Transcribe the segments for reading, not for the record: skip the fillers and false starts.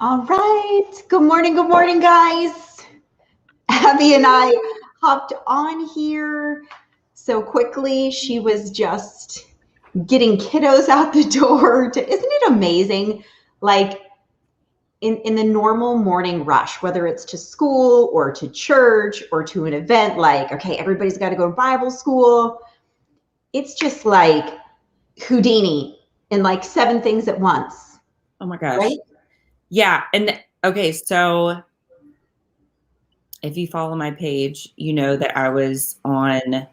All right. Good morning, guys. Abby and I hopped on here so quickly. She was just getting kiddos out the door. Isn't it amazing? Like in the normal morning rush, whether it's to school or to church or to an event, like, okay, everybody's got to go to Bible school. It's just like Houdini and like 7 things at once. Oh my gosh. Right? Yeah. And okay, so if you follow my page, you know that I was on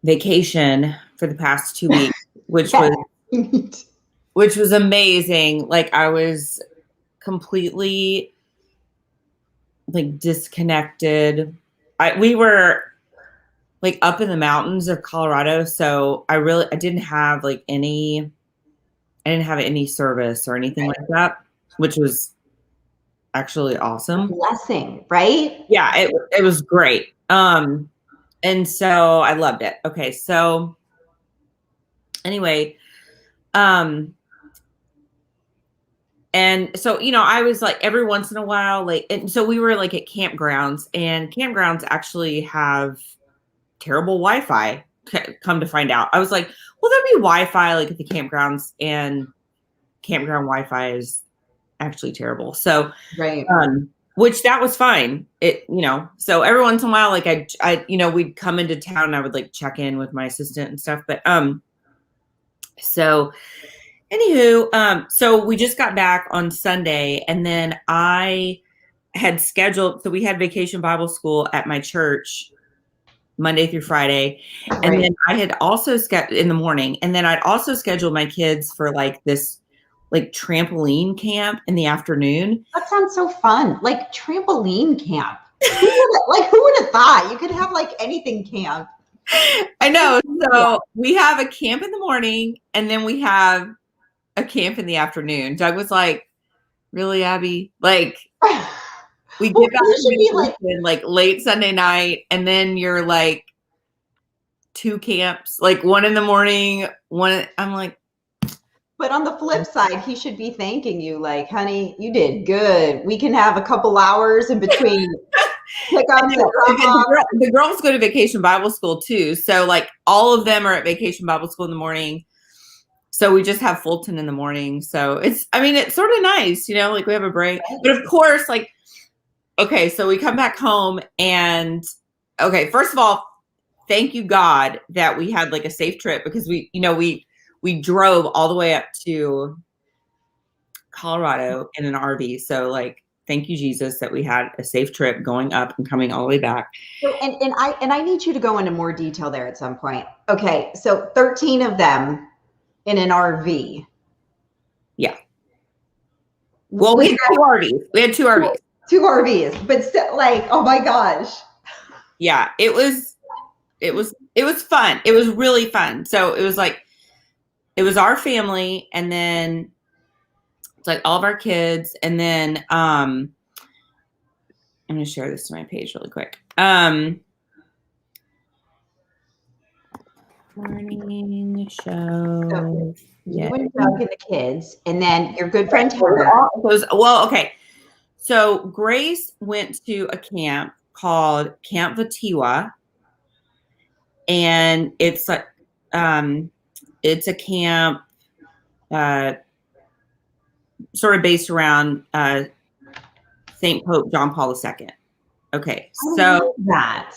vacation for the past 2 weeks, which was amazing. Like I was completely like disconnected. We were like up in the mountains of Colorado, so I didn't have any service or anything like that, which was actually awesome. Blessing, right? Yeah, it was great. And so I loved it. Okay, so anyway, and so I was like every once in a while, and so we were like at campgrounds, and campgrounds actually have terrible Wi-Fi. Come to find out, I was like, well, there'd be Wi-Fi like at the campgrounds, and campground Wi-Fi is actually terrible. So right. Which that was fine. So every once in a while, like I we'd come into town and I would like check in with my assistant and stuff. But so anywho, so we just got back on Sunday, and then I had scheduled, so we had vacation Bible school at my church Monday through Friday. Right. And then I had also in the morning, and then I'd also scheduled my kids for like this like trampoline camp in the afternoon. That sounds so fun. Like trampoline camp. Who would have thought you could have like anything camp? I know. So we have a camp in the morning, and then we have a camp in the afternoon. Doug was like, really, Abby? Like we get back like late Sunday night, and then you're like 2 camps, like 1 in the morning, I'm like, but on the flip side, he should be thanking you, like, honey, you did good. We can have a couple hours in between. The girls go to vacation Bible school too. So like all of them are at vacation Bible school in the morning. So we just have Fulton in the morning. So it's sort of nice, like we have a break. But of course, like, okay, so we come back home, and okay, first of all, thank you God that we had like a safe trip, because we drove all the way up to Colorado in an RV. So like, thank you, Jesus, that we had a safe trip going up and coming all the way back. So, and I need you to go into more detail there at some point. Okay, so 13 of them in an RV. Yeah. Well, we had 2 RVs. We had 2 RVs. 2 RVs, but still, like, oh my gosh. Yeah, it was fun. It was really fun. So it was like, it was our family, and then it's like all of our kids, and then I'm going to share this to my page really quick. Morning show. So you and Doug and the kids, and then your good friend Tara. Well, okay. So Grace went to a camp called Camp Vatiwa, and it's like it's a camp sort of based around St. Pope John Paul II. Okay, so that.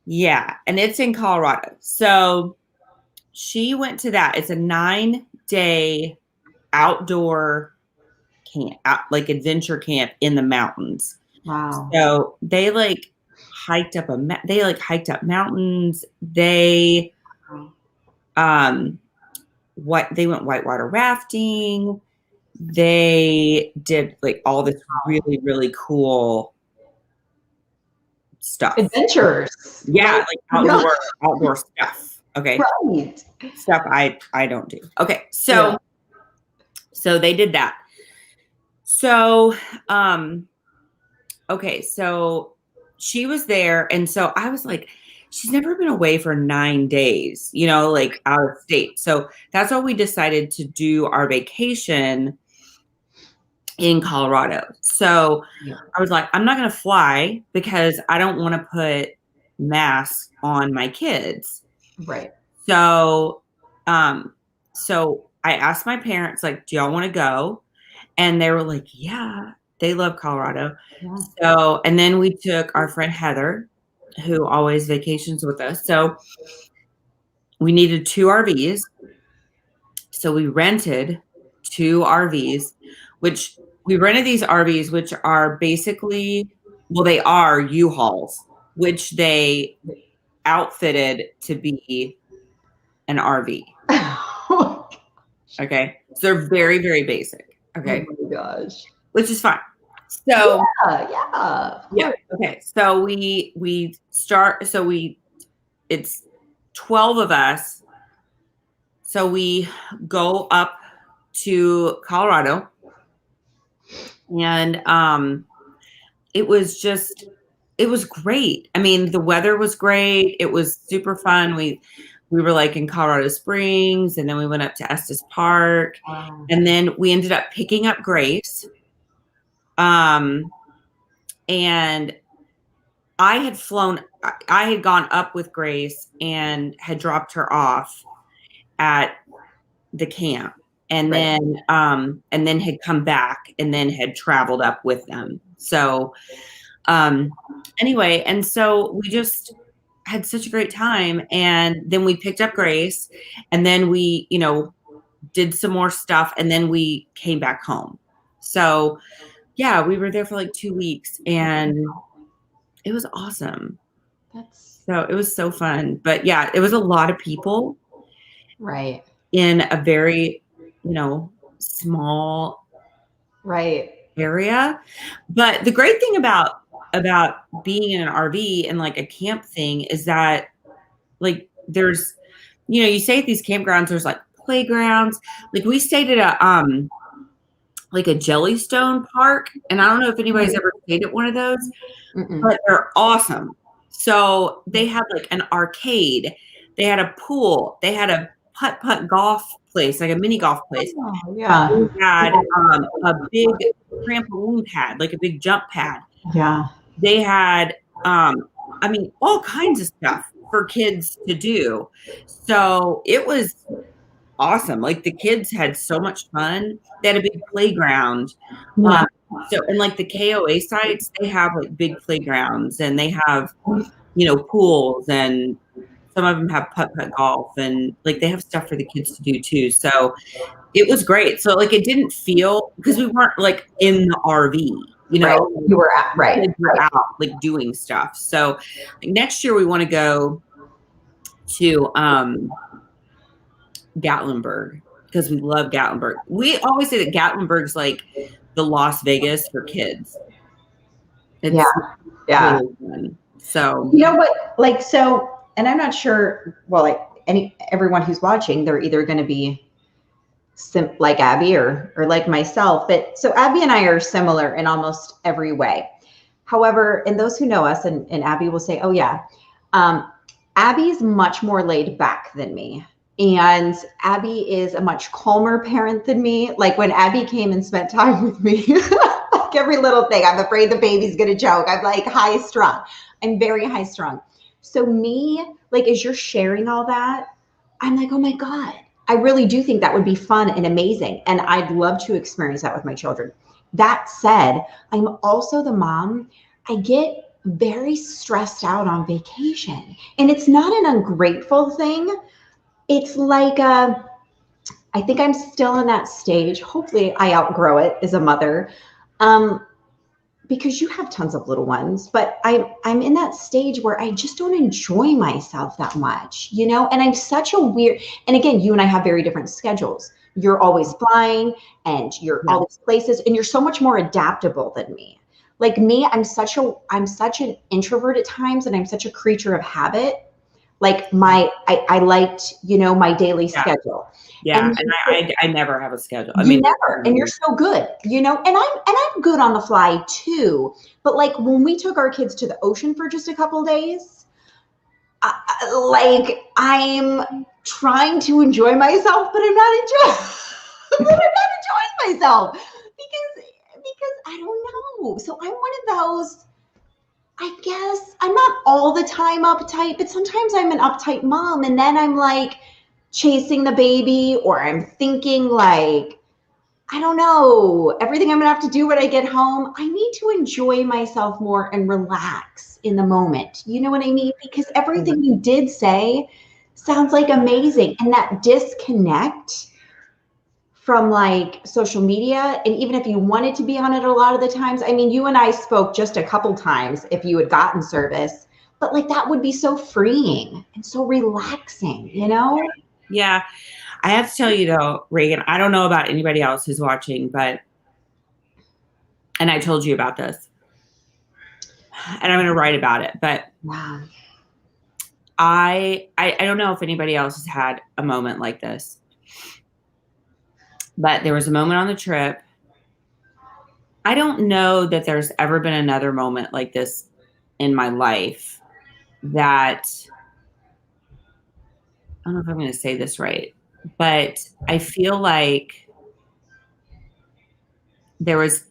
Yeah, and it's in Colorado. So she went to that. It's a 9-day outdoor camp, like adventure camp in the mountains. Wow. So they like hiked up mountains. They they went whitewater rafting. They did like all this really, really cool stuff. Adventures. Yeah, like outdoor stuff. Okay. Right. Stuff I don't do. Okay. So they did that. So okay, so she was there, and so I was like, she's never been away for 9 days, like out of state. So that's why we decided to do our vacation in Colorado. So Yeah. I was like, I'm not going to fly because I don't want to put masks on my kids. Right. So, so I asked my parents, like, do y'all want to go? And they were like, yeah, they love Colorado. Yeah. So, and then we took our friend Heather, who always vacations with us. So we needed 2 RVs. So we rented 2 RVs, which we rented these RVs, which are basically, well, they are U-Hauls, which they outfitted to be an RV. Okay. So they're very, very basic. Okay. Oh my gosh. Which is fine. So Yeah. Okay. So it's 12 of us. So we go up to Colorado, and it was great. I mean, the weather was great. It was super fun. We were like in Colorado Springs, and then we went up to Estes Park, and then we ended up picking up Grace. And I had gone up with Grace and had dropped her off at the camp, and Right. then had come back and then had traveled up with them. So anyway, and so we just had such a great time. And then we picked up Grace, and then we, did some more stuff, and then we came back home. So yeah, we were there for like 2 weeks, and it was awesome. So it was so fun. But yeah, it was a lot of people. Right. In a very, small area. But the great thing about being in an RV and like a camp thing is that like there's, you stay at these campgrounds, there's like playgrounds. Like we stayed at a like a Jellystone park, and I don't know if anybody's ever stayed at one of those, but they're awesome. So they had like an arcade, they had a pool, they had a putt golf place, like a mini golf place. Oh, yeah. We had a big trampoline pad, like a big jump pad. Yeah. They had, all kinds of stuff for kids to do. So it was awesome. Like the kids had so much fun. They had a big playground. Yeah. And like the KOA sites, they have like big playgrounds, and they have, pools, and some of them have putt golf, and like they have stuff for the kids to do too. So it was great. So like it didn't feel, because we weren't like in the RV, Right. You were at, right. Kids were out like doing stuff. So like, next year we want to go to Gatlinburg, because we love Gatlinburg. We always say that Gatlinburg's like the Las Vegas for kids. It's yeah. really fun. So you know what, like, so, and I'm not sure, well, like everyone who's watching, they're either going to be like Abby or like myself, but so Abby and I are similar in almost every way. However, and those who know us, and Abby will say, oh yeah, Abby's much more laid back than me. And Abby is a much calmer parent than me. Like when Abby came and spent time with me, like every little thing, I'm afraid the baby's going to choke. I'm like high strung. I'm very high strung. So me, like, as you're sharing all that, I'm like, oh my God, I really do think that would be fun and amazing. And I'd love to experience that with my children. That said, I'm also the mom. I get very stressed out on vacation. And it's not an ungrateful thing. It's like, I think I'm still in that stage. Hopefully I outgrow it as a mother. Because you have tons of little ones, but I'm in that stage where I just don't enjoy myself that much, and I'm such a weird, and again, you and I have very different schedules. You're always flying and you're all these places, and you're so much more adaptable than me. Like me, I'm such an introvert at times, and I'm such a creature of habit. Like I liked, my daily schedule. Yeah, and I never have a schedule. I mean, never, and you're so good, and I'm good on the fly too. But like when we took our kids to the ocean for just a couple days, like I'm trying to enjoy myself, but I'm not enjoying myself, because I don't know. So I'm one of those, I guess I'm not all the time uptight, but sometimes I'm an uptight mom. And then I'm like chasing the baby, or I'm thinking like, I don't know, everything I'm gonna have to do when I get home. I need to enjoy myself more and relax in the moment. You know what I mean? Because everything you did say sounds like amazing. And that disconnect from like social media, and even if you wanted to be on it a lot of the times, I mean, you and I spoke just a couple times if you had gotten service, but like that would be so freeing and so relaxing, you know? Yeah. I have to tell you though, Reagan, I don't know about anybody else who's watching, but, and I told you about this, and I'm going to write about it, but Wow. I don't know if anybody else has had a moment like this, but there was a moment on the trip. I don't know that there's ever been another moment like this in my life that, I don't know if I'm going to say this right, but I feel like there was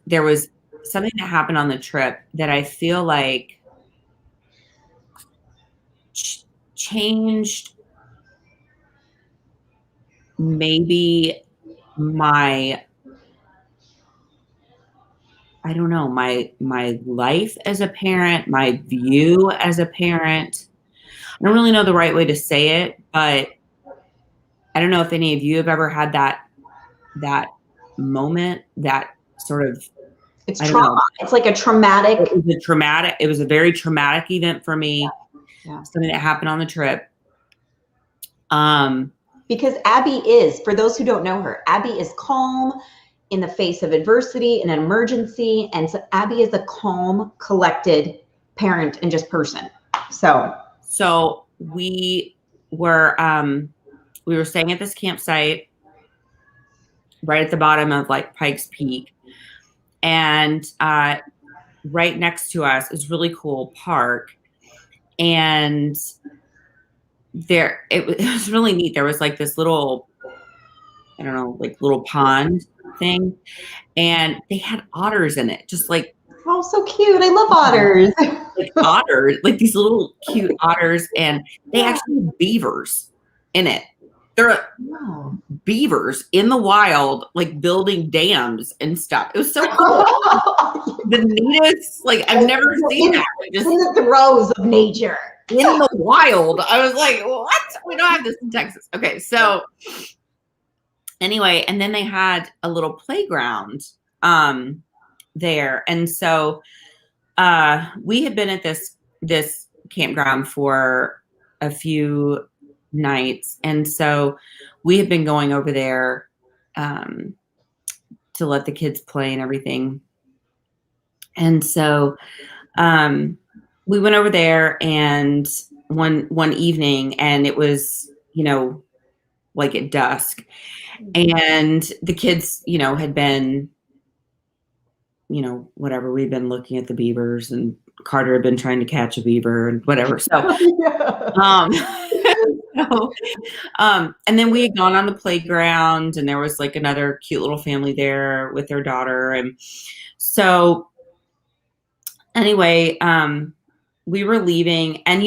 something that happened on the trip that I feel like changed maybe my, I don't know, my life as a parent, my view as a parent. I don't really know the right way to say it, but I don't know if any of you have ever had that moment, that sort of, It's I don't trauma. know. It's like a traumatic. It was a very traumatic event for me. Yeah. Something that happened on the trip. Because Abby is, for those who don't know her, Abby is calm in the face of adversity and an emergency. And so Abby is a calm, collected parent and just person. So we were staying at this campsite right at the bottom of like Pikes Peak, and right next to us is really cool park, and it was really neat. There was like this little, I don't know, like little pond thing, and they had otters in it, just like, oh, so cute. I love otters. like otters, like these little cute otters, and they actually have beavers in it. They're beavers in the wild, like building dams and stuff. It was so cool. The neatest, like I've never seen that. Just in the throes of nature. In the wild. I was like, what? We don't have this in Texas. Okay, so anyway, and then they had a little playground there. And so we had been at this campground for a few nights, and so we had been going over there to let the kids play and everything. And so we went over there, and one evening, and it was, like at dusk, and the kids, had been, whatever, we'd been looking at the beavers, and Carter had been trying to catch a beaver and whatever. So, and then we had gone on the playground, and there was like another cute little family there with their daughter. And so anyway, we were leaving, and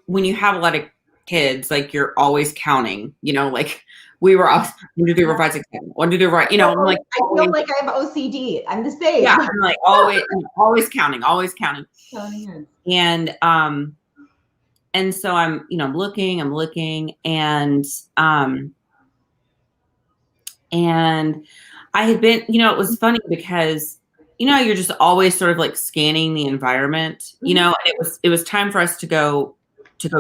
when you have a lot of kids, like you're always counting, like we were off 1, 2, 3, 4, 5, 6, 7, 1, 2, 3, 4, I'm like, I feel like I have OCD. I'm the same. Yeah, I'm like always counting. And so I'm looking, and I had been, it was funny because you're just always sort of like scanning the environment, and it was time for us to go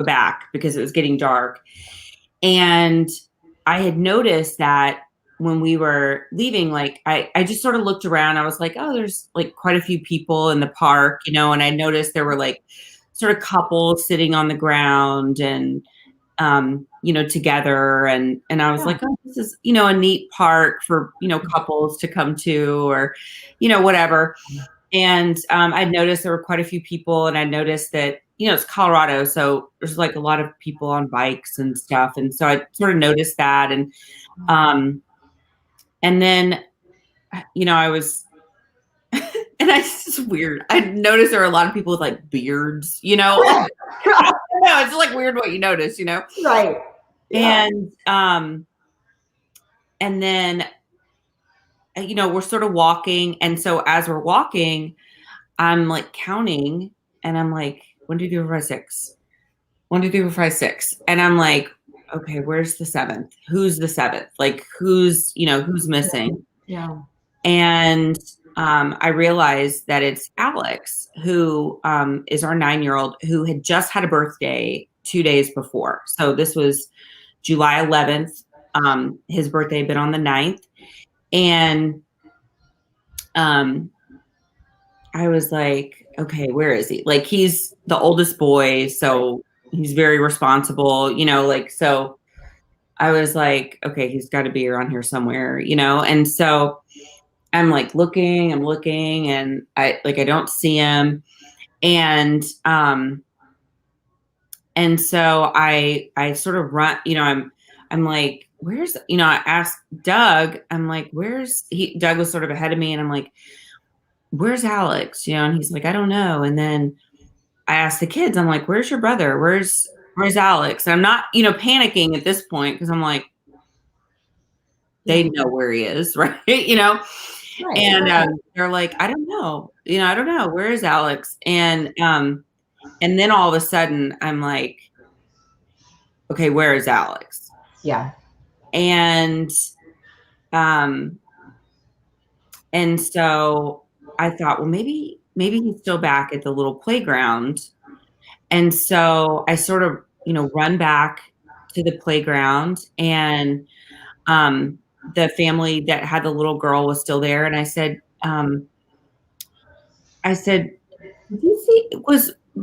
back because it was getting dark. And I had noticed that when we were leaving, like I just sort of looked around. I was like, oh, there's like quite a few people in the park, and I noticed there were like sort of couples sitting on the ground and together, and I was like, oh, this is a neat park for couples to come to, or whatever. And I'd noticed there were quite a few people, and I noticed that it's Colorado, so there's like a lot of people on bikes and stuff, and so I sort of noticed that, and then I was and And that's just weird. I noticed there are a lot of people with like beards, you know. I don't know, it's like weird what you notice, you know. Right. Yeah. And then you know, we're sort of walking, and so as we're walking, I'm like counting, and I'm like 1, 2, 3, 4, 5, 6. 1, 2, 3, 4, 5, 6. And I'm like, okay, where's the seventh? Who's the seventh? Like who's missing? Yeah. And I realized that it's Alex, who is our 9-year-old, who had just had a birthday 2 days before. So this was July 11th. His birthday had been on the 9th. And I was like, okay, where is he? Like, he's the oldest boy, so he's very responsible, you know, like, so I was like, okay, he's got to be around here somewhere, you know? And so I'm like looking, and I don't see him. And so I sort of run, you know, I'm like, where's, you know, I asked Doug, I'm like, Doug was sort of ahead of me, and I'm like, where's Alex? You know, and he's like, I don't know. And then I asked the kids, I'm like, where's your brother? Where's Alex? And I'm not, you know, panicking at this point, because I'm like, they know where he is, right? You know? Right. And they're like, I don't know. You know, I don't know. Where is Alex? And then all of a sudden I'm like, okay, where is Alex? Yeah. And so I thought, well, maybe he's still back at the little playground. And so I sort of, you know, run back to the playground, and the family that had the little girl was still there. And I said, did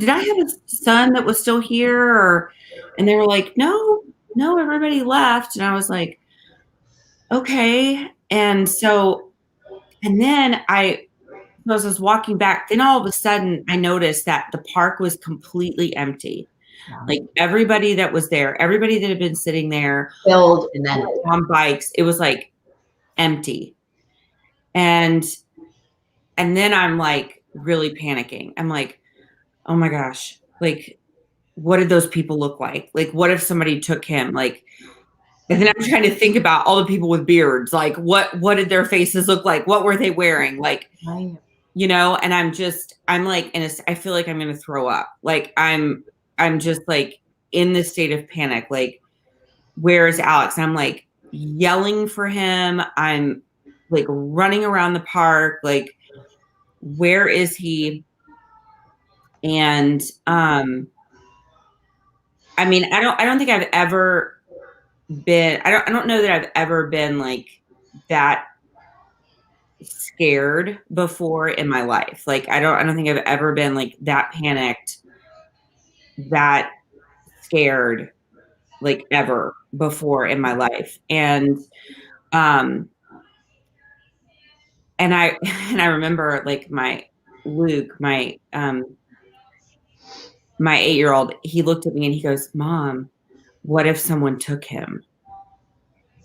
I have a son that was still here? And they were like, no, everybody left. And I was like, okay. And so, and then as I was walking back, then all of a sudden I noticed that the park was completely empty. Wow. Like everybody that was there, everybody that had been sitting there filled, and then on bikes, it was like empty. And then I'm like really panicking. I'm like, oh my gosh, like, what did those people look like? Like, what if somebody took him? Like, and then I'm trying to think about all the people with beards. Like, what did their faces look like? What were they wearing? Like, right. You know, and I'm like, I feel like I'm going to throw up. Like, I'm just like in this state of panic. Like, where is Alex? And I'm like yelling for him. I'm like running around the park. Like, where is he? And, I mean, I don't think I've ever been, I don't know that I've ever been like that scared before in my life. Like, I don't think I've ever been like that panicked, that scared, like ever before in my life. And I remember like my Luke, my 8-year-old, he looked at me and he goes, Mom, what if someone took him?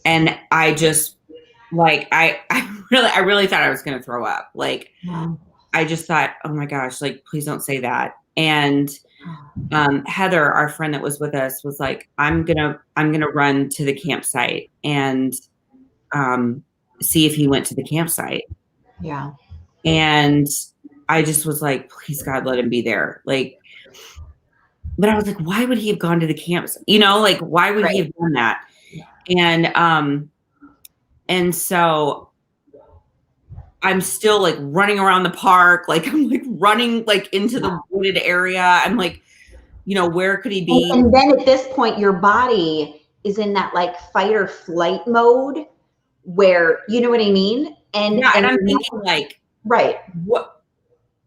And I just like, I really thought I was going to throw up. Like, wow. I just thought, oh my gosh, like, please don't say that. And Heather, our friend that was with us, was like, I'm gonna run to the campsite and see if he went to the campsite. Yeah. And I just was like, please God, let him be there. Like, but I was like, why would he have gone to the campsite? You know, like, why would he have done that? And so I'm still like running around the park. Like, I'm like running like into the wooded area. I'm like, you know, where could he be? And then at this point, your body is in that like fight or flight mode where, you know what I mean? And I'm thinking like, right.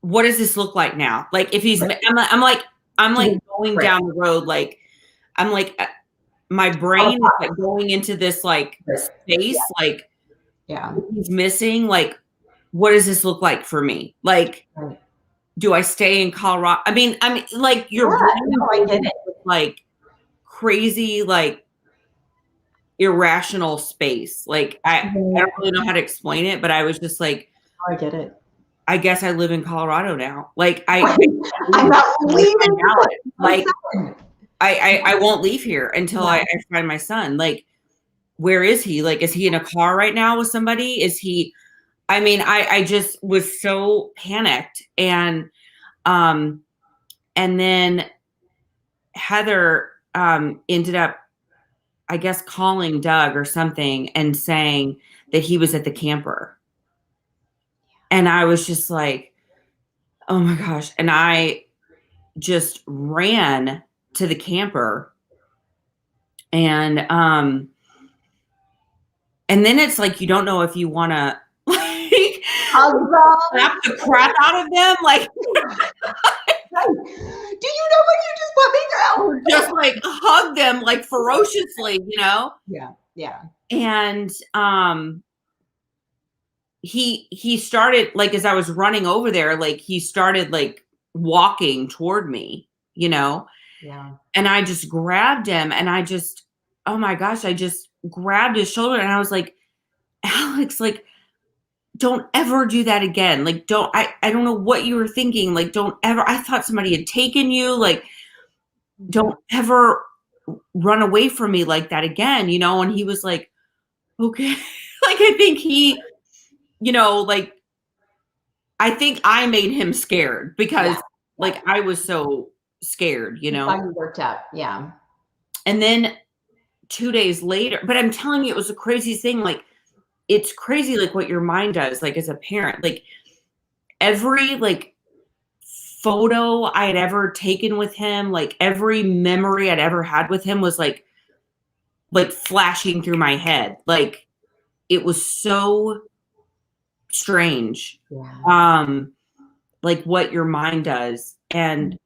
What does this look like now? Like, if he's, I'm like going down the road. Like, I'm like, my brain is like going into this like space. Like, he's missing. Like, what does this look like for me? Like, do I stay in Colorado? I mean, like your brain like crazy, like irrational space. Like, I don't really know how to explain it, but I was just like, I get it. I guess I live in Colorado now. Like I'm not leaving. Like I won't leave here until I find my son. Like, where is he? Like, is he in a car right now with somebody? Is he, I mean, I just was so panicked. And then Heather ended up, I guess, calling Doug or something and saying that he was at the camper. And I was just like, oh my gosh. And I just ran to the camper. And then it's like, you don't know if you want to like slap the crap out of them. Like, do you know what you just put me through? Just like hug them like ferociously, you know? Yeah. Yeah. And he started, like, as I was running over there, like he started like walking toward me, you know? Yeah. And I just grabbed him and I just, oh my gosh, I just grabbed his shoulder and I was like, Alex, like, don't ever do that again. Like, I don't know what you were thinking. Like, don't ever, I thought somebody had taken you. Like, don't ever run away from me like that again, you know? And he was like, okay. Like, I think he, you know, like, I think I made him scared because like I was so scared, you know? You worked up. Yeah. And then 2 days later, but I'm telling you, it was the craziest thing. Like, it's crazy, like what your mind does, like as a parent, like every like photo I had ever taken with him, like every memory I'd ever had with him was like flashing through my head. Like, it was so strange. Yeah. Like what your mind does. And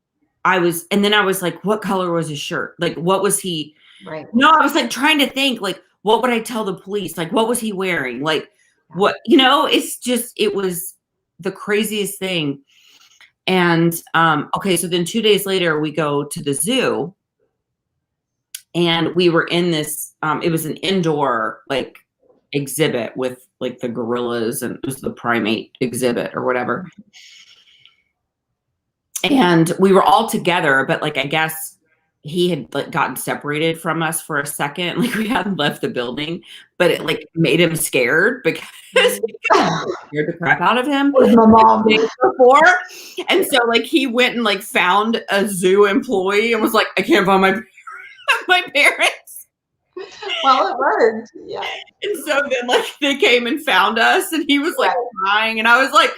then I was like, what color was his shirt? Like, what was he? Right. No, I was like trying to think, like, what would I tell the police? Like, what was he wearing? Like, what, you know, it's just, it was the craziest thing. And, okay. So then 2 days later we go to the zoo and we were in this, it was an indoor like exhibit with like the gorillas and it was the primate exhibit or whatever. And we were all together, but like, I guess he had like gotten separated from us for a second. Like, we hadn't left the building, but it like made him scared because he scared the crap out of him. With my mom before. And so like he went and like found a zoo employee and was like, I can't find my parents. Well, it worked. Yeah. And so then like they came and found us and he was like crying and I was like,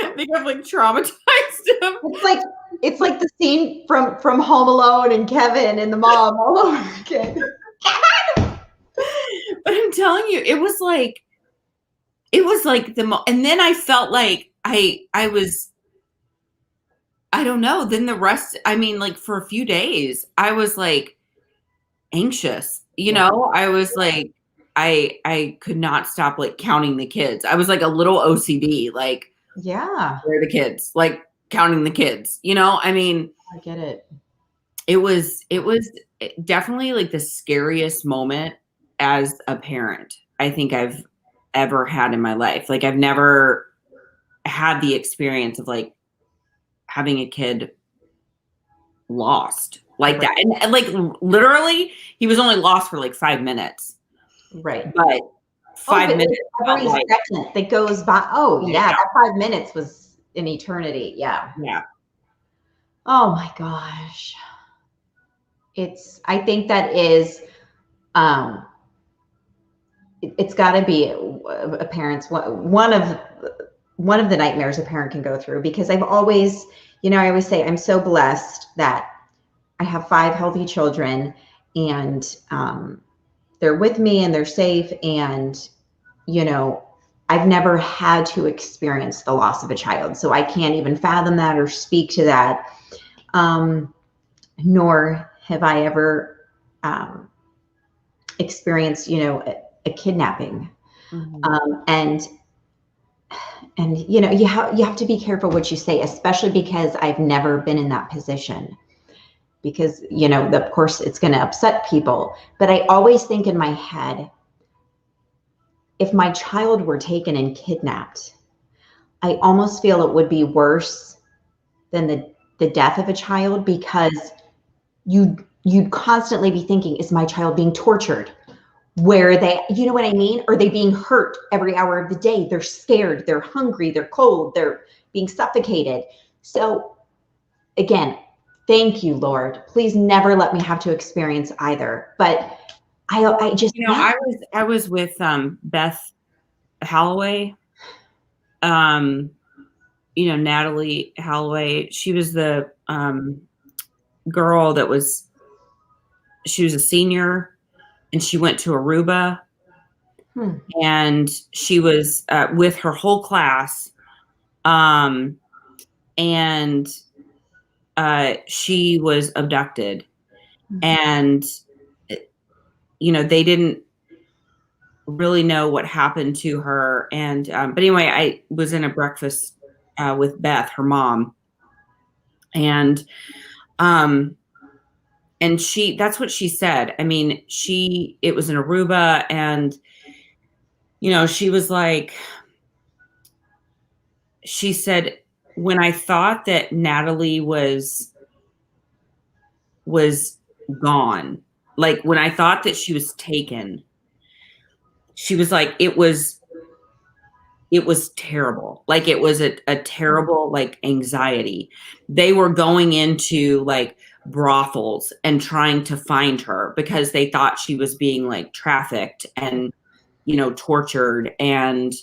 I think I've like traumatized him. It's like the scene from Home Alone and Kevin and the mom all over again. But I'm telling you, it was like and then I felt like I was, I don't know. Then the rest, I mean, like for a few days, I was like anxious, you know, I was like, I could not stop like counting the kids. I was like a little OCD, like, yeah, where are the kids? Like counting the kids, you know? I mean, I get it. It was definitely like the scariest moment as a parent I think I've ever had in my life. Like, I've never had the experience of like having a kid lost like that. And like literally he was only lost for like 5 minutes. Right. But 5 minutes. Every second that goes by. Oh yeah. That 5 minutes was an eternity. Yeah. Yeah. Oh my gosh. I think that is, it's gotta be a parent's, one of the nightmares a parent can go through, because I've always, you know, I always say I'm so blessed that I have 5 healthy children and they're with me and they're safe. And, you know, I've never had to experience the loss of a child. So I can't even fathom that or speak to that. Nor have I ever experienced, you know, a kidnapping. Mm-hmm. And you know, you have to be careful what you say, especially because I've never been in that position. Because, you know, of course it's going to upset people, but I always think in my head, if my child were taken and kidnapped, I almost feel it would be worse than the death of a child, because you'd constantly be thinking, is my child being tortured? Where they, you know what I mean? Are they being hurt every hour of the day? They're scared, they're hungry, they're cold, they're being suffocated. So again, thank you, Lord. Please never let me have to experience either. But I just, you know, I was with Beth Holloway, you know, Natalie Holloway. She was the girl that was, she was a senior and she went to Aruba. And she was with her whole class. And she was abducted. And, you know, they didn't really know what happened to her. And, but anyway, I was in a breakfast with Beth, her mom. And she, that's what she said. I mean, it was in Aruba, and, you know, she was like, she said, when I thought that Natalie was gone, like when I thought that she was taken, she was like, it was terrible. Like it was a terrible, like, anxiety. They were going into like brothels and trying to find her because they thought she was being like trafficked and, you know, tortured. And,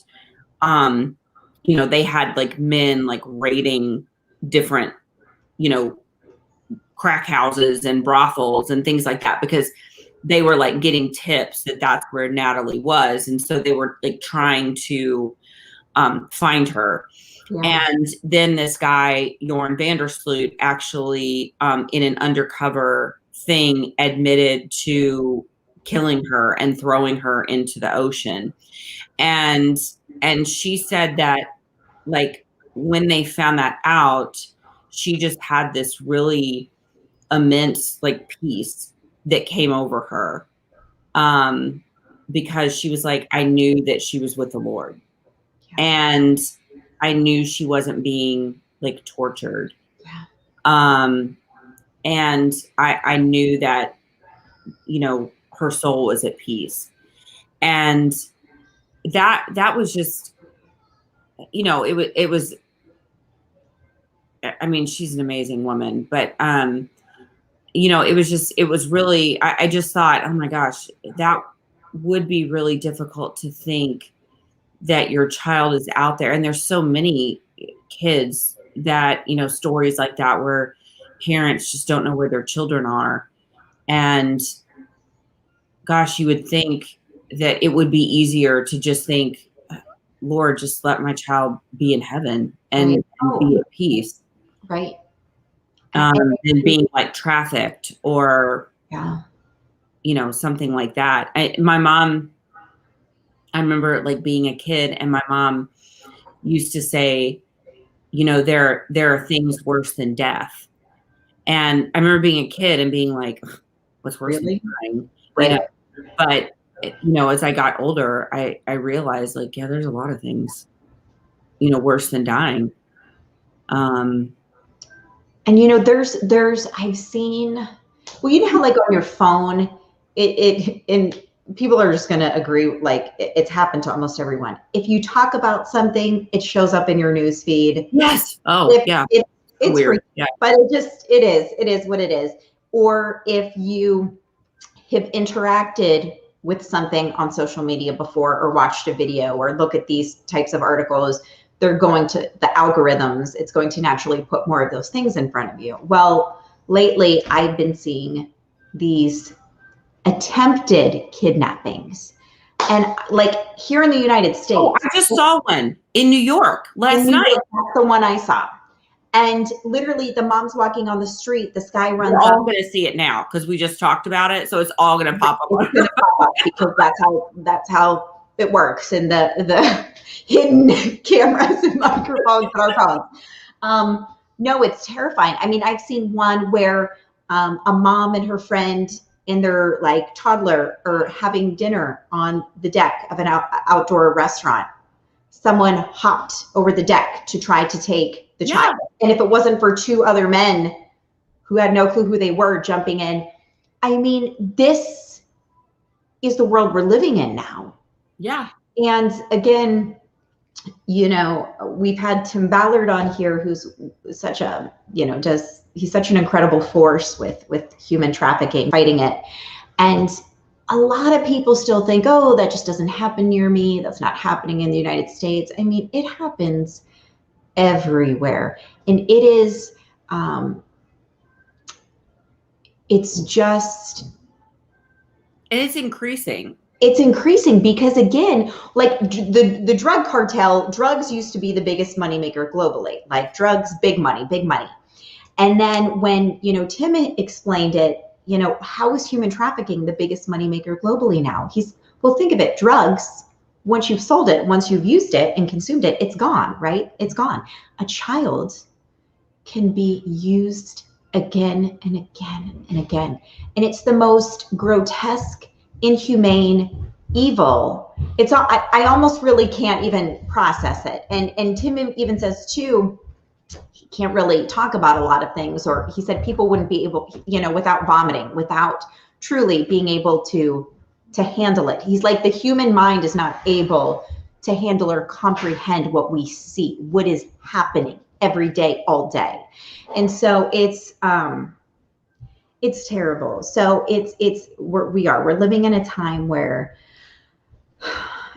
you know, they had like men like raiding different, you know, crack houses and brothels and things like that, because they were like getting tips that that's where Natalie was. And so they were like trying to find her. Yeah. And then this guy, Jorn Vandersloot, actually in an undercover thing admitted to killing her and throwing her into the ocean. And she said that, like, when they found that out, she just had this really immense like peace that came over her, because she was like, I knew that she was with the Lord. Yeah. And I knew she wasn't being like tortured. Yeah. And I knew that, you know, her soul was at peace. And that was just, you know, it was, I mean, she's an amazing woman, but, you know, it was really, I just thought, oh my gosh, that would be really difficult to think that your child is out there. And there's so many kids that, you know, stories like that where parents just don't know where their children are. And gosh, you would think that it would be easier to just think, Lord, just let my child be in heaven and be at peace. Right. And being like trafficked or, yeah, you know, something like that. My mom, I remember like being a kid, and my mom used to say, you know, there are things worse than death. And I remember being a kid and being like, what's worse than dying? Right. You know? But, you know, as I got older, I realized like, yeah, there's a lot of things, you know, worse than dying. And, you know, there's, I've seen, well, you know how like on your phone, and people are just going to agree, like it's happened to almost everyone. If you talk about something, it shows up in your news feed. Yes. Oh, yeah. It's weird. Free, yeah. But it is what it is. Or if you have interacted with something on social media before, or watched a video, or look at these types of articles, they're going to, the algorithms, it's going to naturally put more of those things in front of you. Well, lately I've been seeing these attempted kidnappings. And like here in the United States. Oh, I just saw one in New York last night. That's the one I saw. And literally the mom's walking on the street, this guy runs up. We're all going to see it now because we just talked about it. So it's all going to pop up. It's going to pop up because that's how it works in the hidden cameras and microphones in our phones. No, it's terrifying. I mean, I've seen one where a mom and her friend and their like toddler are having dinner on the deck of an outdoor restaurant, someone hopped over the deck to try to take the child. And if it wasn't for two other men who had no clue who they were jumping in, I mean, this is the world we're living in now. Yeah. And again, you know, we've had Tim Ballard on here, who's such a, you know, he's such an incredible force with human trafficking, fighting it. And a lot of people still think, oh, that just doesn't happen near me. That's not happening in the United States. I mean, it happens everywhere. And it is, it's just. And it's increasing. It's increasing because, again, like the drug cartel, drugs used to be the biggest moneymaker globally, like drugs, big money, big money. And then when, you know, Tim explained it, you know, how is human trafficking the biggest moneymaker globally now? Well, think of it. Drugs, once you've sold it, once you've used it and consumed it, it's gone, right? It's gone. A child can be used again and again and again. And it's the most grotesque, inhumane, evil. It's all, I almost really can't even process it. And Tim even says too, he can't really talk about a lot of things, or he said people wouldn't be able, you know, without vomiting, without truly being able to handle it. He's like, the human mind is not able to handle or comprehend what we see, what is happening every day, all day. And so it's terrible. So we're living in a time where,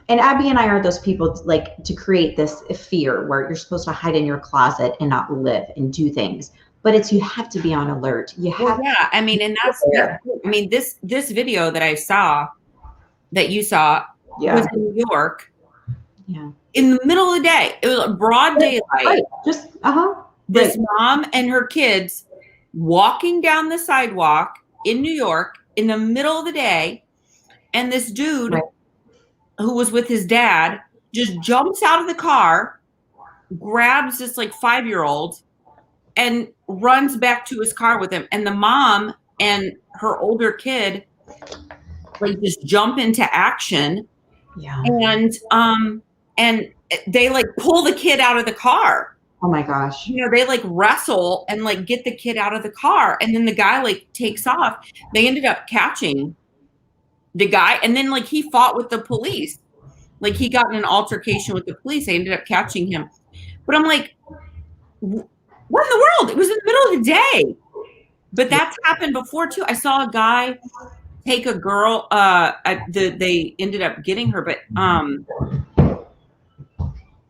and Abby and I are those people like to create this fear where you're supposed to hide in your closet and not live and do things. But it's, you have to be on alert. You have. Well, yeah, I mean, and I mean, this video that I saw, that you saw, was in New York. Yeah. In the middle of the day, it was broad daylight. Right. Just this mom and her kids walking down the sidewalk in New York in the middle of the day, and this dude who was with his dad just jumps out of the car, grabs this like 5-year-old, and runs back to his car with him. And the mom and her older kid like just jump into action. Yeah. And they like pull the kid out of the car. Oh my gosh. You know, they like wrestle and like get the kid out of the car. And then the guy like takes off. They ended up catching the guy. And then like he fought with the police. Like he got in an altercation with the police. They ended up catching him. But I'm like, what in the world? It was in the middle of the day. But that's happened before too. I saw a guy take a girl. They ended up getting her, but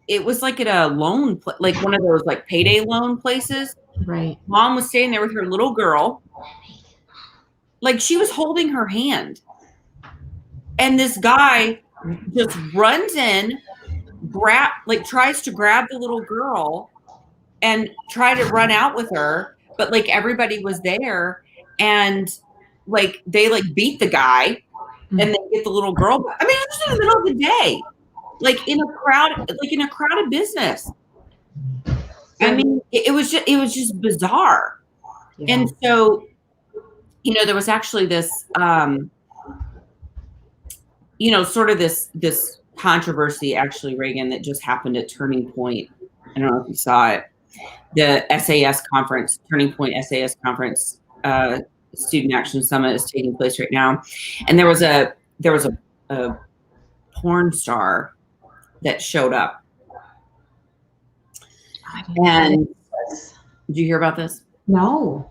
it was like at a loan, like one of those like payday loan places. Right. Mom was standing there with her little girl. Like she was holding her hand. And this guy just runs in, tries to grab the little girl and try to run out with her. But like everybody was there, and like they like beat the guy and they get the little girl. I mean, it was in the middle of the day. Like in a crowded business. I mean, it was just bizarre. Yeah. And so, you know, there was actually this, you know, sort of this controversy actually, Reagan, that just happened at Turning Point. I don't know if you saw it. The SAS conference, Turning Point SAS conference, Student Action Summit is taking place right now. And there was a porn star that showed up. And did you hear about this? No.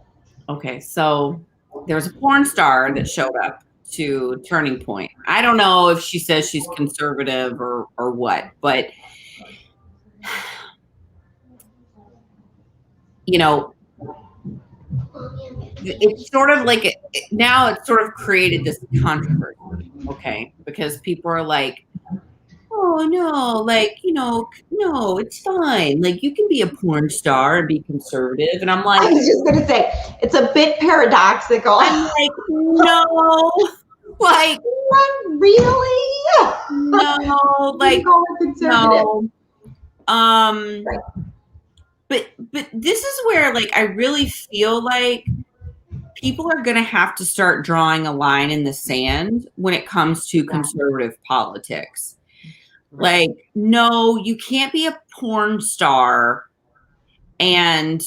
Okay, so there was a porn star that showed up to Turning Point. I don't know if she says she's conservative or what, but you know, it's sort of like now it's sort of created this controversy, okay? Because people are like, oh no, like, you know, no, it's fine. Like you can be a porn star and be conservative. And I'm like, I was just gonna say, it's a bit paradoxical. I'm like, no, like not really. No, like no. Right. But this is where like I really feel like people are going to have to start drawing a line in the sand when it comes to conservative politics. Like, no, you can't be a porn star and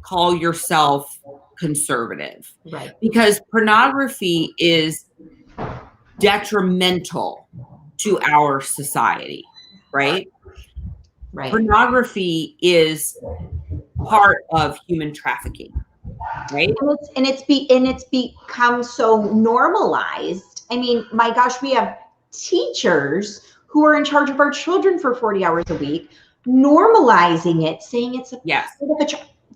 call yourself conservative. Right. Because pornography is detrimental to our society, right? Right. Pornography is part of human trafficking, right? And it's become so normalized. I mean, my gosh, we have teachers who are in charge of our children for 40 hours a week, normalizing it, saying it's a Yes.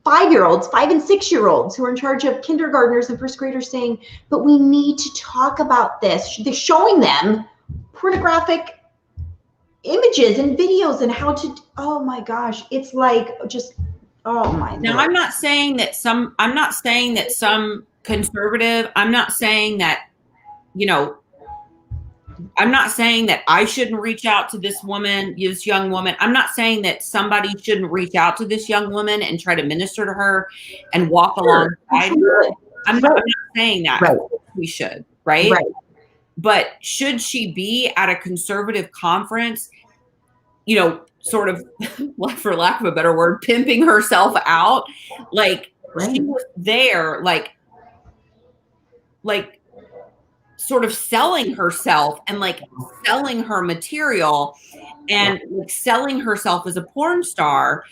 5-year-olds, 5 and 6-year-olds who are in charge of kindergartners and first graders saying, but we need to talk about this. They're showing them pornographic images and videos and how to, oh my gosh, it's like just, oh my. Now, I'm not saying that some conservative, I'm not saying that, you know, I'm not saying that I shouldn't reach out to this woman, this young woman. I'm not saying that somebody shouldn't reach out to this young woman and try to minister to her and walk alongside her. I'm not saying that. Right. We should, right? Right. But should she be at a conservative conference, you know, sort of, for lack of a better word, pimping herself out? Like, she was there, like sort of selling herself and like selling her material and like selling herself as a porn star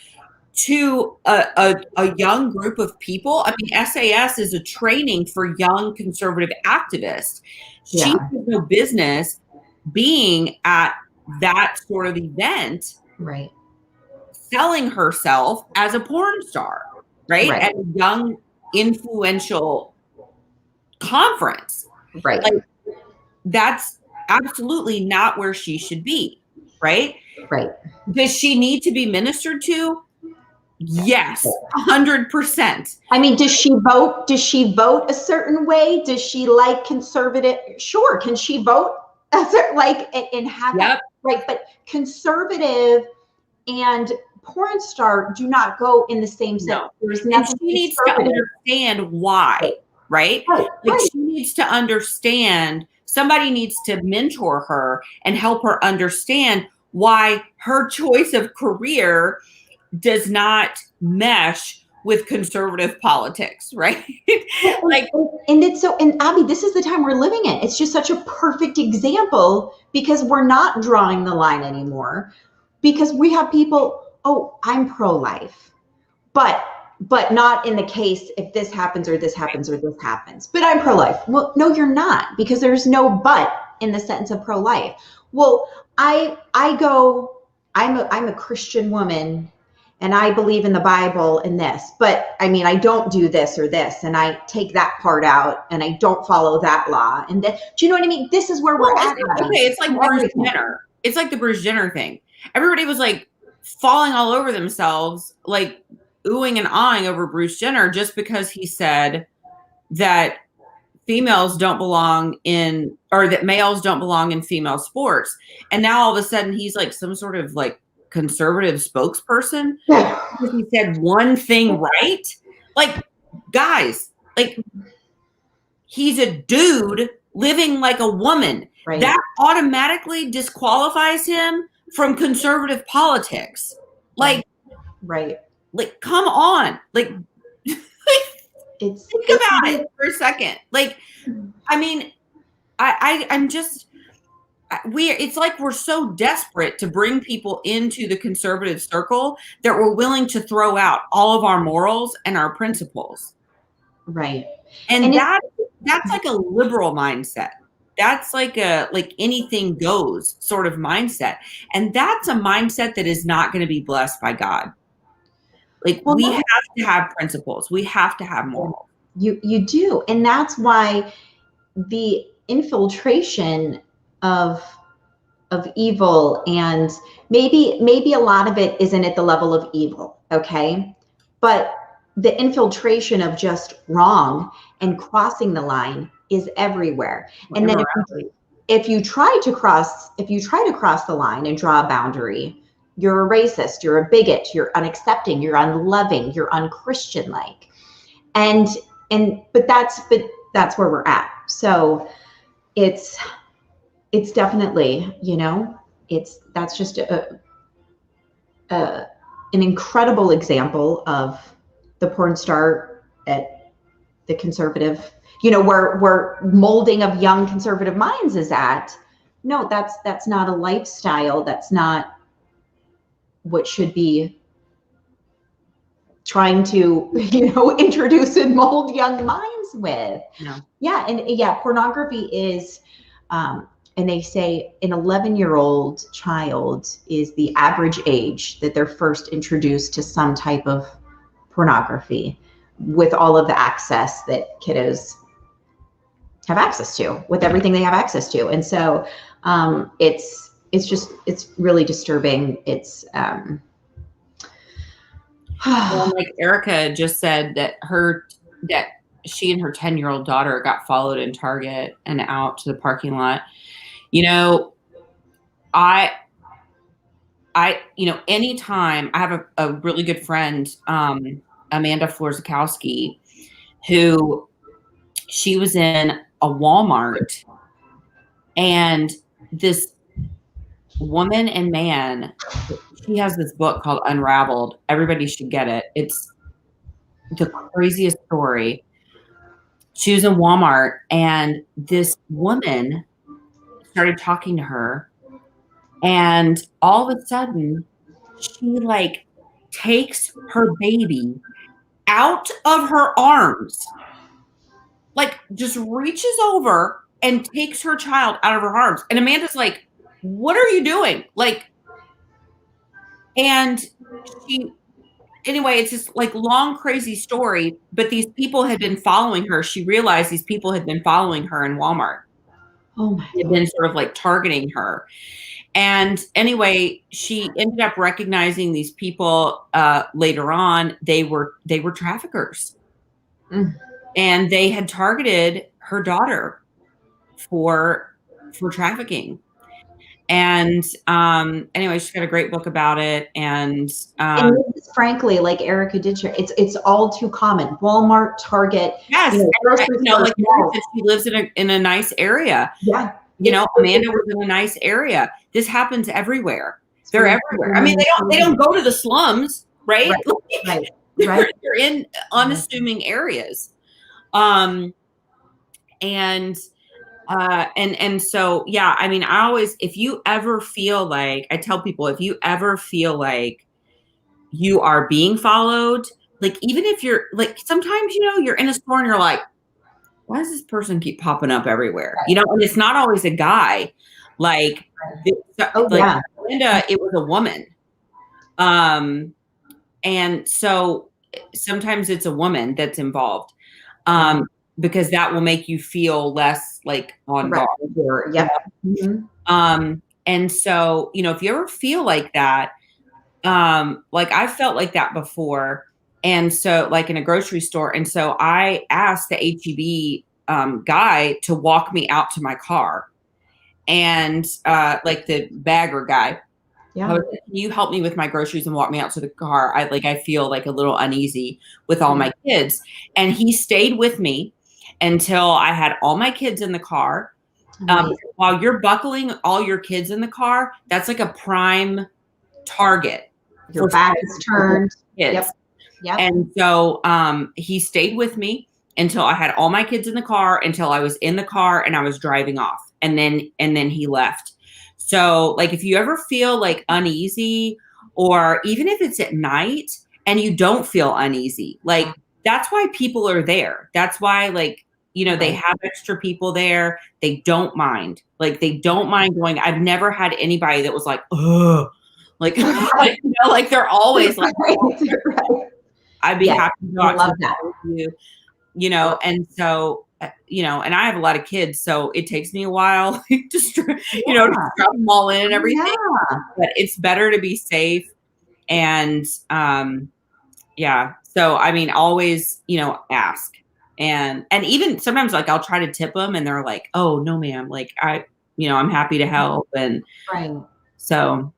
to a young group of people. I mean, SAS is a training for young conservative activists. She has no business being at that sort of event, right, selling herself as a porn star, right? At a young, influential conference. Right. Like, that's absolutely not where she should be, right? Right. Does she need to be ministered to? Yes, 100%. I mean, does she vote? Does she vote a certain way? Does she like conservative? Sure. Can she vote like and have that? Right? But conservative and porn star do not go in the same sense. No. There's nothing. She needs to understand why, right? Like, she needs to understand. Somebody needs to mentor her and help her understand why her choice of career does not mesh with conservative politics, right? Like, and it's so, and Abby, this is the time we're living in. It's just such a perfect example because we're not drawing the line anymore, because we have people, oh, I'm pro-life, but not in the case if this happens or this happens or this happens, but I'm pro-life. Well, no, you're not, because there's no but in the sentence of pro-life. Well, I'm a Christian woman and I believe in the Bible and this, but I mean, I don't do this or this, and I take that part out and I don't follow that law. And then, do you know what I mean? This is where we're at. Okay, it's like Bruce Jenner. It's like the Bruce Jenner thing. Everybody was like falling all over themselves, like oohing and ahhing over Bruce Jenner just because he said that females don't belong in, or that males don't belong in female sports. And now all of a sudden he's like some sort of like conservative spokesperson because he said one thing right. Like, guys, like, he's a dude living like a woman. Right. That automatically disqualifies him from conservative politics. Like, right. Like, come on. Like, think about it for a second. Like, I mean, I'm just, it's like we're so desperate to bring people into the conservative circle that we're willing to throw out all of our morals and our principles. Right. And that's like a liberal mindset. That's like a, like, anything goes sort of mindset. And that's a mindset that is not going to be blessed by God. Like, we have to have principles. We have to have morals. You do. And that's why the infiltration of evil, and maybe a lot of it isn't at the level of evil, okay? But the infiltration of just wrong and crossing the line is everywhere. And then if you try to cross the line and draw a boundary, you're a racist, you're a bigot, you're unaccepting, you're unloving, you're unchristian-like. And but that's where we're at. So it's definitely, that's just an incredible example of the porn star at the conservative, where molding of young conservative minds is at. No, that's not a lifestyle. That's not what should be trying to, introduce and mold young minds with. No. Yeah. And yeah, pornography is, and they say an 11-year-old child is the average age that they're first introduced to some type of pornography, with all of the access that kiddos have access to, with everything they have access to. And so it's really disturbing. It's well, like Erica just said that she and her 10-year-old daughter got followed in Target and out to the parking lot. Anytime I have a really good friend, Amanda Florzakowski, who she was in a Walmart, and this woman and man, she has this book called Unraveled. Everybody should get it. It's the craziest story. She was in Walmart, and this woman started talking to her, and all of a sudden she takes her baby out of her arms, just reaches over and takes her child out of her arms. And Amanda's like, what are you doing? And anyway, it's this long, crazy story, but these people had been following her. She realized these people had been following her in Walmart. Oh my God. They'd been sort of targeting her. And anyway, she ended up recognizing these people later on. They were traffickers. Mm. And they had targeted her daughter for trafficking. And anyway, she's got a great book about it. And frankly, like Erica did share, it's all too common. Walmart, Target. Yes, she lives in a nice area. Yeah. Amanda was in a nice area. This happens everywhere. They're everywhere. I mean, they don't go to the slums, right? Right. They're in unassuming areas. And so, yeah, I mean, if you ever feel like, I tell people, if you ever feel like you are being followed, even if you're sometimes, you're in a store and you're like, why does this person keep popping up everywhere? And it's not always a guy. Linda, it was a woman. And so sometimes it's a woman that's involved. Because that will make you feel less on guard. Yep. Mm-hmm. And so, if you ever feel like that, I've felt like that before. And so in a grocery store. And so I asked the HEB guy to walk me out to my car, and the bagger guy. Yeah. I was like, can you help me with my groceries and walk me out to the car? I feel a little uneasy with all my kids. And he stayed with me until I had all my kids in the car. While you're buckling all your kids in the car, that's a prime target. Your back is turned. Kids. Yep. And so he stayed with me until I had all my kids in the car, until I was in the car and I was driving off. And then he left. So if you ever feel uneasy, or even if it's at night and you don't feel uneasy, that's why people are there. That's why they have extra people there. They don't mind. They don't mind going. I've never had anybody that was ugh. They're always I'd be happy to talk to you, and so, and I have a lot of kids, so it takes me a while just to drop them all in and everything. Yeah. But it's better to be safe. And so, I mean, always, ask. And even sometimes I'll try to tip them and they're like, oh no, ma'am. I'm happy to help. And right. So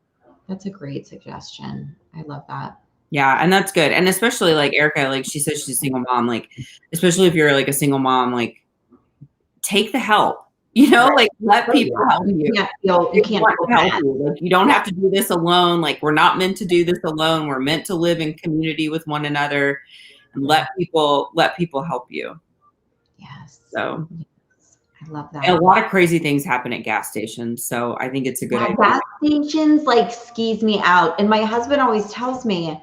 that's a great suggestion. I love that. Yeah, and that's good. And especially like Erica, like she says she's a single mom, like especially if you're like a single mom, like take the help. Right. Like let people help you. You can't feel help bad. you. Like you don't have to do this alone. Like we're not meant to do this alone. We're meant to live in community with one another and let people help you. Yes. So Yes. I love that. and a lot of crazy things happen at gas stations. So I think it's a good idea. Gas stations like skis me out. And my husband always tells me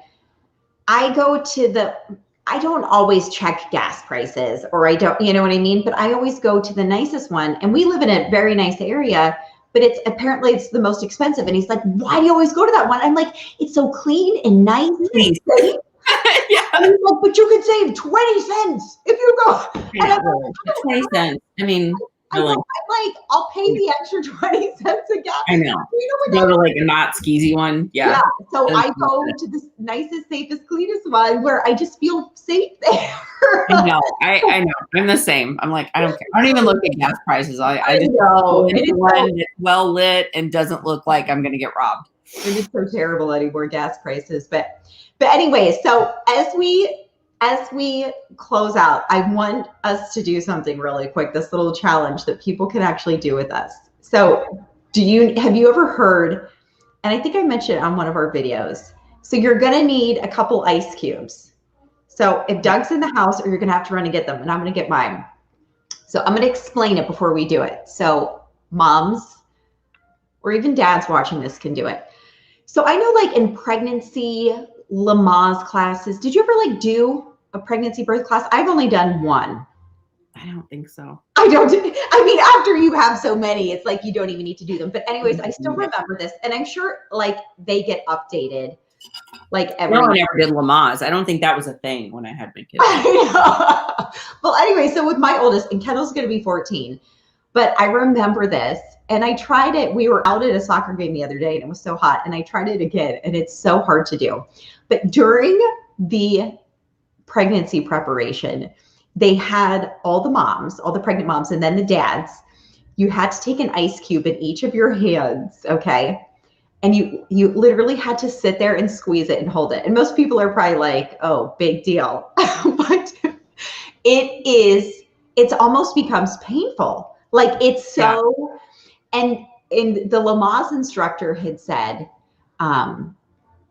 I don't always check gas prices, or I don't, you know what I mean? But I always go to the nicest one. And we live in a very nice area, but it's the most expensive. And he's like, why do you always go to that one? I'm like, it's so clean and nice. And safe. Yeah. And he's like, but you could save 20 cents if you go. And I'm like, 20 cents. I mean, I'm like, I'll pay the extra 20 cents a gallon. I know. Go to like a not skeezy one. Yeah. So I go to the nicest, safest, cleanest one where I just feel safe there. I know. I know. I'm the same. I'm like, I don't care. I don't even look at gas prices. I just know. It's one that's well lit and doesn't look like I'm going to get robbed. It is so terrible anymore, gas prices. But anyway, so as we close out, I want us to do something really quick, this little challenge that people can actually do with us. So have you ever heard, and I think I mentioned it on one of our videos, so you're going to need a couple ice cubes. So if Doug's in the house, or you're going to have to run and get them, and I'm going to get mine. So I'm going to explain it before we do it. So moms or even dads watching this can do it. So I know like in pregnancy, Lamaze classes, did you ever like do a pregnancy birth class? I've only done one. I don't think so. I mean, after you have so many, it's like you don't even need to do them. But anyways, I still remember this, and I'm sure like they get updated. Like every I never did Lamaze. I don't think that was a thing when I had my kids. Well, anyway, so with my oldest, and Kendall's going to be 14, but I remember this, and I tried it. We were out at a soccer game the other day, and it was so hot, and I tried it again, and it's so hard to do. But during the pregnancy preparation, they had all the pregnant moms, and then the dads. You had to take an ice cube in each of your hands, okay? And you literally had to sit there and squeeze it and hold it. And most people are probably like, oh, big deal. But it almost becomes painful. Like it's so, and the Lamaze instructor had said,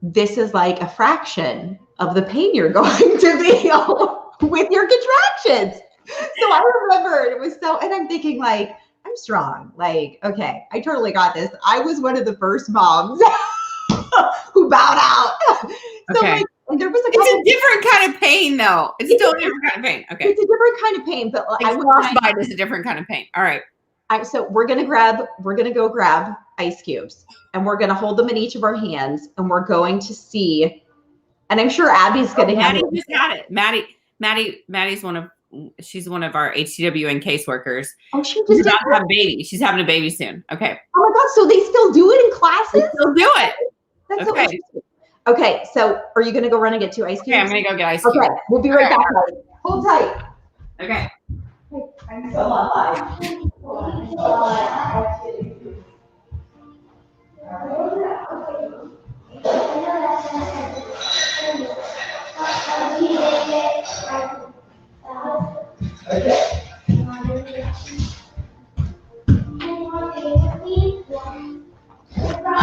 this is like a fraction of the pain you're going to feel with your contractions. So I remember it was so, and I'm thinking like, I'm strong. Like, okay, I totally got this. I was one of the first moms who bowed out. So okay. Like, and there was it's a different kind of pain though. It's still a different kind of pain. Okay. It's a different kind of pain, but frostbite is a different kind of pain. All right. So we're going to go grab ice cubes, and we're going to hold them in each of our hands, and we're going to see, and I'm sure Abby's going to have it. Maddie just had it. Maddie's she's one of our HTWN caseworkers. Oh, she's about to have a baby. She's having a baby soon. Okay. Oh my God. So they still do it in classes? They still do it. That's okay. So interesting. Okay. So are you going to go run and get 2 ice cubes? Okay, I'm going to go get ice cubes. Okay. We'll be right back. Hold tight. Okay. I'm so alive.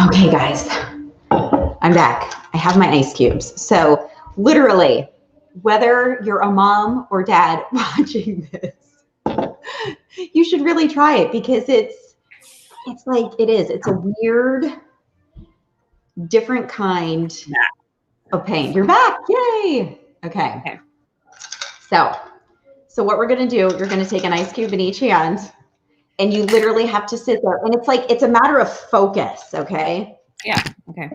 Okay, guys, I'm back. I have my ice cubes. So literally, whether you're a mom or dad watching this, you should really try it, because it's like, it's a weird, different kind of pain. You're back. Yay. Okay. So what we're going to do, you're going to take an ice cube in each hand, and you literally have to sit there. And it's a matter of focus. Okay. Yeah. Okay.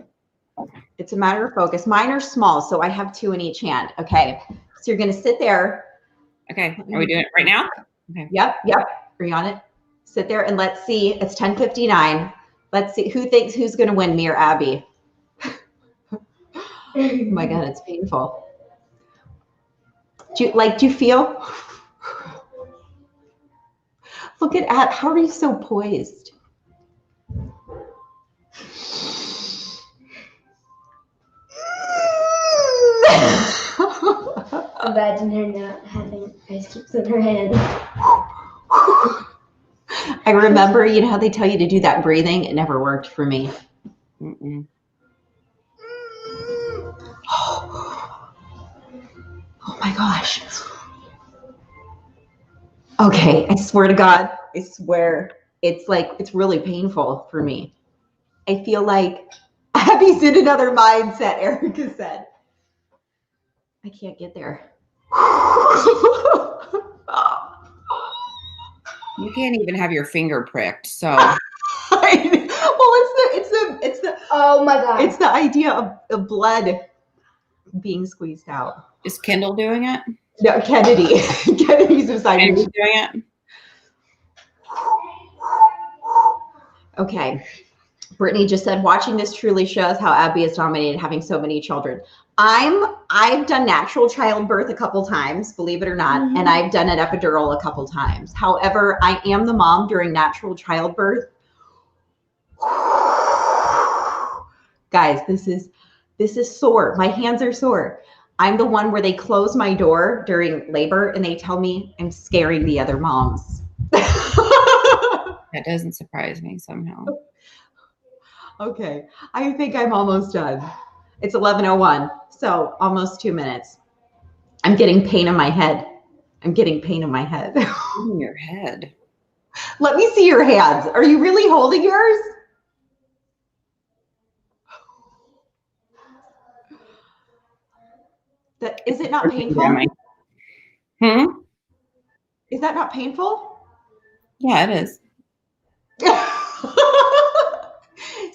It's a matter of focus. Mine are small, so I have 2 in each hand. Okay. So you're going to sit there. Okay. Are we doing it right now? Okay. Yep. Are you on it? Sit there and let's see. It's 10:59. Let's see who's going to win, me or Abby. Oh my God, it's painful. Do you feel? Look at Ab. How are you so poised? Imagine her not having ice cubes in her hand. I remember, you know how they tell you to do that breathing? It never worked for me. Mm-mm. Oh my gosh. Okay, I swear to God, I swear, it's really painful for me. I feel like Abby's in another mindset, Erica said. I can't get there. You can't even have your finger pricked. So Well, it's the Oh my God. it's the idea of blood being squeezed out. is Kendall doing it? No, Kennedy. Kennedy's beside me. Kennedy's doing it? Okay. Brittany just said, watching this truly shows how Abby is dominated having so many children. I've done natural childbirth a couple times, believe it or not, and I've done an epidural a couple times. However, I am the mom during natural childbirth. Guys, this is sore. My hands are sore. I'm the one where they close my door during labor and they tell me I'm scaring the other moms. That doesn't surprise me somehow. Okay, I think I'm almost done. It's 11:01, so almost 2 minutes. I'm getting pain in my head. I'm getting pain in my head. In your head. Let me see your hands. Are you really holding yours? Is it not painful? Is that not painful? Yeah, it is.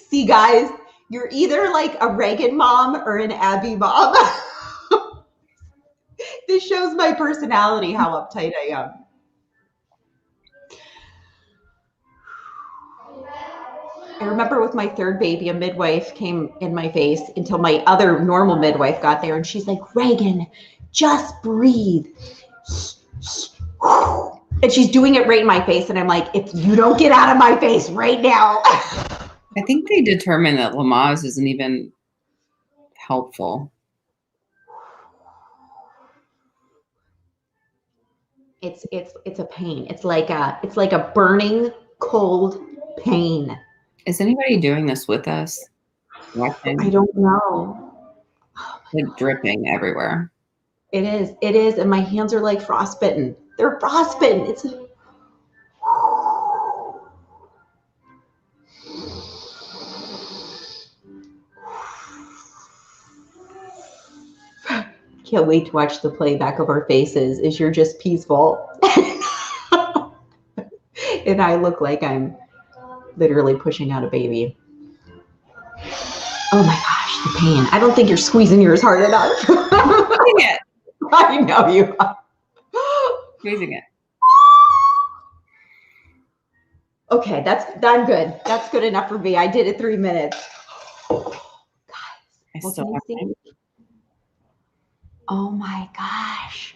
See, guys, you're either like a Reagan mom or an Abby mom. This shows my personality, how uptight I am. I remember with my third baby, a midwife came in my face until my other normal midwife got there, and she's like, Reagan, just breathe. And she's doing it right in my face, and I'm like, if you don't get out of my face right now. I think they determined that Lamaze isn't even helpful. It's a pain. It's like a burning cold pain. Is anybody doing this with us? Watching? I don't know. Like dripping everywhere. It is, and my hands are like frostbitten. They're frostbitten. It's can't wait to watch the playback of our faces as you're just peaceful. And I look like I'm literally pushing out a baby. Oh my gosh, the pain. I don't think you're squeezing yours hard enough. Squeezing it. I know you are. Squeezing it. Okay, I'm good. That's good enough for me. I did it 3 minutes. Guys, I well, still can you have see? pain. Oh my gosh.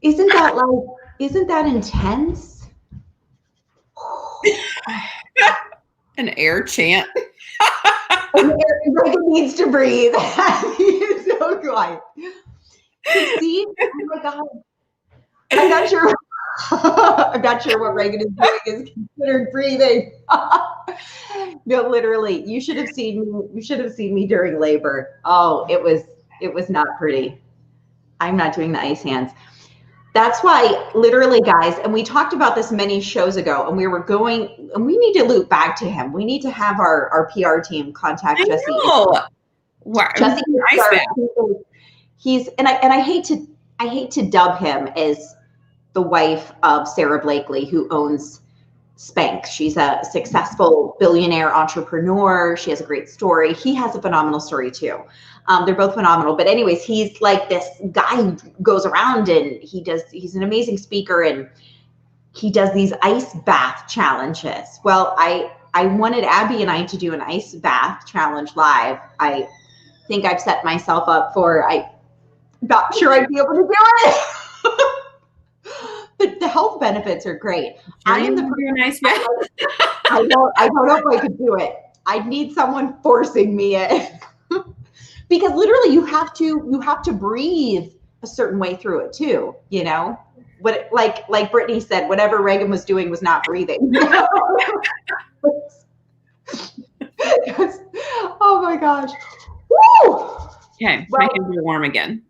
Isn't that intense? An air chant. Reagan needs to breathe. He's so quiet. See? Oh my God. I'm not sure. I'm not sure what Reagan is doing is considered breathing. No, literally, you should have seen me during labor. Oh, it was not pretty. I'm not doing the ice hands. That's why, literally, guys, and we talked about this many shows ago, and we need to loop back to him. We need to have our PR team contact Jesse. Wow. Jesse, Nice. he's and I hate to dub him as the wife of Sarah Blakely, who owns Spanx. She's a successful billionaire entrepreneur. She has a great story. He has a phenomenal story too. They're both phenomenal. But anyways, he's like this guy who goes around and he's an amazing speaker, and he does these ice bath challenges. Well, I wanted Abby and I to do an ice bath challenge live. I think I've set myself up for, I'm not sure I'd be able to do it. But the health benefits are great. I am the nice bath. I don't know if I could do it. I'd need someone forcing me in. because literally you have to breathe a certain way through it too, you know. What like Brittany said, whatever Reagan was doing was not breathing. Oh my gosh. Woo! Okay, Well, make it warm again.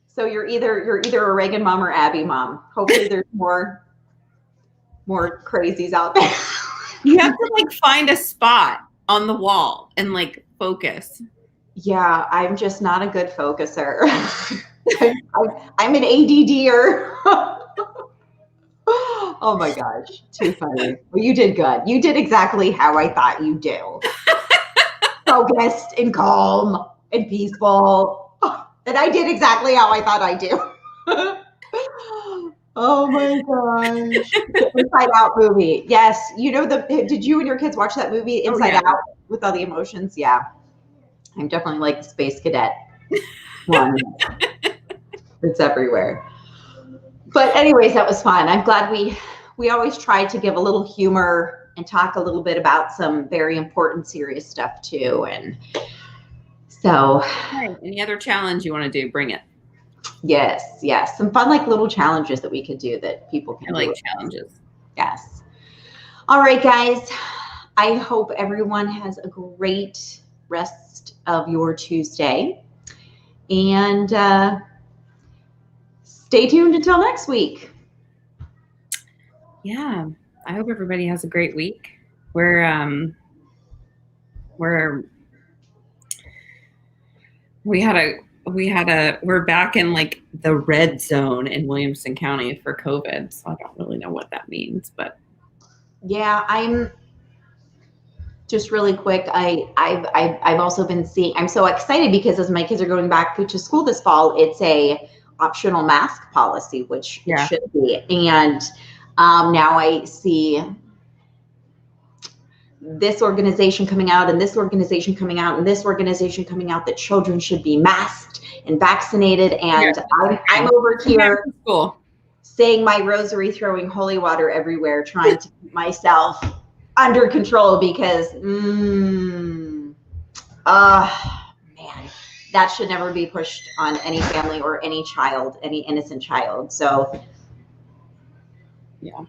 So you're either a Reagan mom or Abby mom. Hopefully there's more crazies out there. You have to like find a spot on the wall and like focus. Yeah, I'm just not a good focuser. I'm an ADDer. Oh my gosh, too funny. Well, you did good. You did exactly how I thought you do. Focused and calm and peaceful. And I did exactly how I thought I'd do. Oh my gosh. The Inside Out movie. Yes. You know, did you and your kids watch that movie Inside Out with all the emotions? Yeah. I'm definitely like the space cadet one. It's everywhere. But anyways, that was fun. I'm glad we always try to give a little humor and talk a little bit about some very important, serious stuff too. And so, any other challenge you want to do, bring it. Yes. Some fun, like little challenges that we could do that people can do. I like challenges. Yes. All right, guys. I hope everyone has a great rest of your Tuesday. And stay tuned until next week. Yeah. I hope everybody has a great week. We're back in like the red zone in Williamson County for COVID. So I don't really know what that means, but yeah, I'm just really quick. I've also been seeing, I'm so excited because as my kids are going back to school this fall, it's a optional mask policy, which it should be. And now I see this organization coming out and this organization coming out and this organization coming out that children should be masked and vaccinated. And I'm over here saying my rosary, throwing holy water everywhere, trying to keep myself under control because, man, that should never be pushed on any family or any child, any innocent child. So, yeah.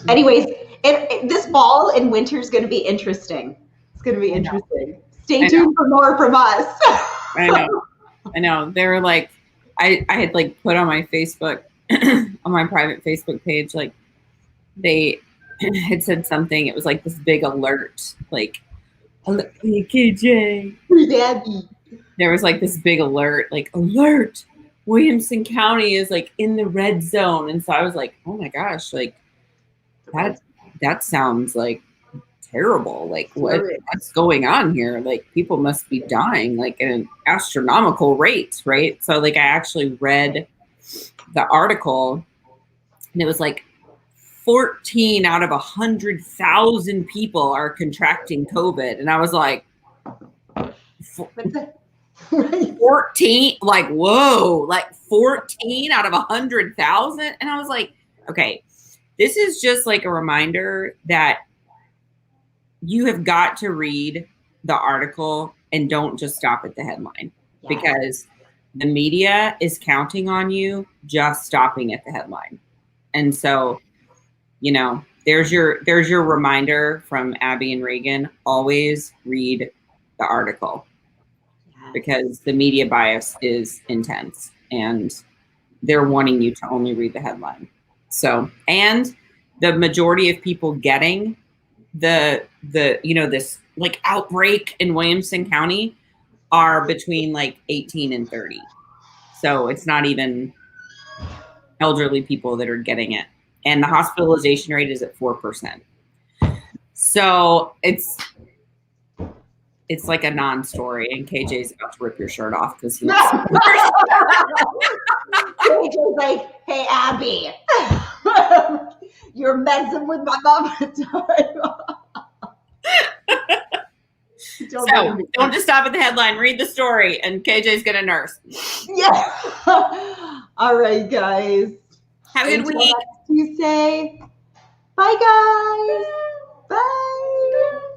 Anyways, this fall and winter is going to be interesting. It's going to be interesting. Stay tuned for more from us. I know. They were like, I had like put on my Facebook, on my private Facebook page, like they had said something. It was like this big alert, like, hey, KJ. Daddy. There was like this big alert, like alert. Williamson County is like in the red zone. And so I was like, oh my gosh, like that sounds like terrible. Like what's going on here? Like people must be dying like at an astronomical rate, right? So like I actually read the article and it was like 14 out of 100,000 people are contracting COVID. And I was like, 14, like, whoa, like 14 out of 100,000. And I was like, okay, this is just like a reminder that you have got to read the article and don't just stop at the headline because the media is counting on you just stopping at the headline. And so, you know, there's your reminder from Abby and Reagan. Always read the article because the media bias is intense and they're wanting you to only read the headline. So, and the majority of people getting the this like outbreak in Williamson County are between like 18 and 30. So it's not even elderly people that are getting it. And the hospitalization rate is at 4%. So it's like a non-story, and KJ's about to rip your shirt off because he KJ's like, hey, Abby, you're messing with my mom. Don't just stop at the headline. Read the story, and KJ's gonna nurse. Yeah. All right, guys. Have a good week. Tuesday. Bye, guys. Bye.